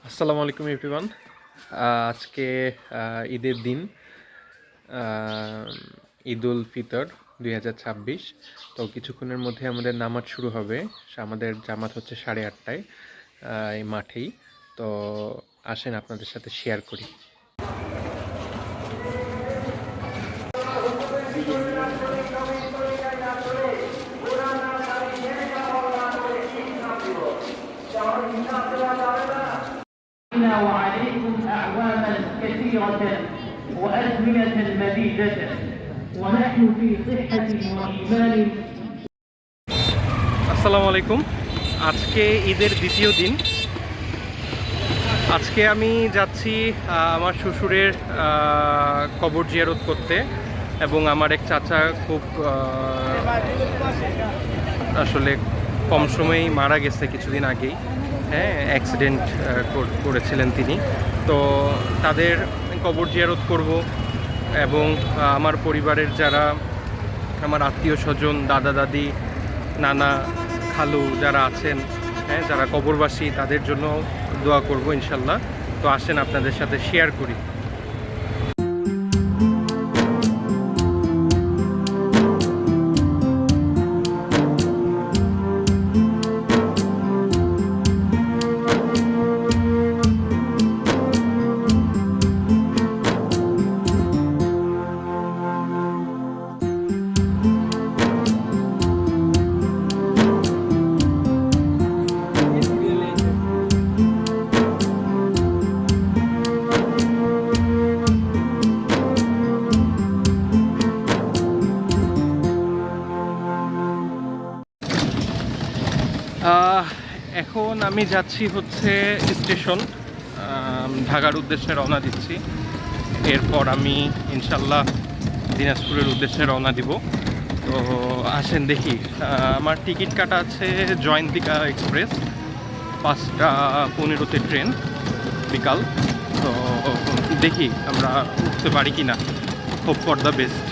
আসসালামু আলাইকুম এভরিওয়ান। আজকে ঈদের দিন, ঈদুল ফিতর 2026। তো কিছুক্ষণের মধ্যে আমাদের নামাজ শুরু হবে। আমাদের জামাত হচ্ছে 8:30টায় এই মাঠেই। তো আসেন আপনাদের সাথে শেয়ার করি। وعليكم أعواما كثيرة وأزمنة مديدة ونحن في صحة وإيمان। আসসালামু আলাইকুম। আজকে ঈদের দ্বিতীয় দিন। আজকে আমি যাচ্ছি আমার শ্বশুরের কবর জিয়ারত করতে, এবং আমার এক চাচা খুব আসলে কম সময়েই মারা গেছে কিছুদিন আগেই। হ্যাঁ, অ্যাক্সিডেন্ট করেছিলেন তিনি। তো তাদের কবর জিয়ারত করব, এবং আমার পরিবারের যারা আমার আত্মীয় স্বজন, দাদা দাদি, নানা খালু যারা আছেন, হ্যাঁ, যারা কবরবাসী, তাদের জন্য দোয়া করব ইনশাল্লাহ। তো আসেন আপনাদের সাথে শেয়ার করি। এখন আমি যাচ্ছি হচ্ছে স্টেশন, ঢাকার উদ্দেশ্যে রওনা দিচ্ছি। এরপর আমি ইনশাল্লাহ দিনাজপুরের উদ্দেশ্যে রওনা দিব। তো আসেন দেখি। আমার টিকিট কাটা আছে জয়ন্তিকা এক্সপ্রেস, 5টা 15-তে ট্রেন বিকাল। তো দেখি আমরা উঠতে পারি কি না। Hope for the best.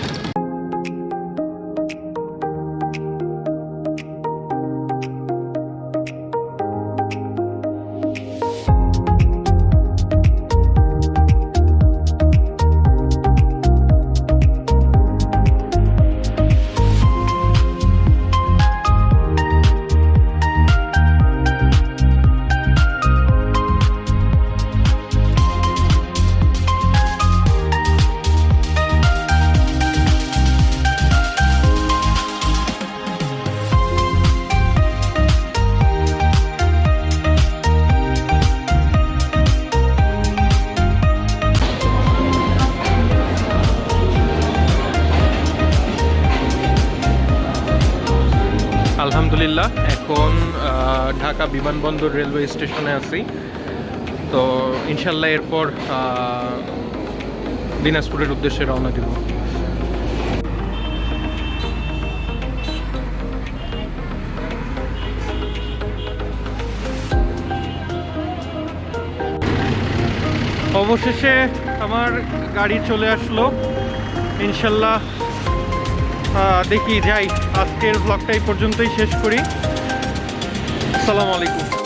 আলহামদুলিল্লাহ, এখন ঢাকা বিমানবন্দর রেলওয়ে স্টেশনে আছি। তো ইনশাল্লাহ এরপর দিনাজপুরের উদ্দেশ্যে রওনা দিব। অবশেষে আমার গাড়ি চলে আসলো। ইনশাল্লাহ দেখি যাই। আজকের ব্লগটা এই পর্যন্তই শেষ করি। আসসালামু আলাইকুম।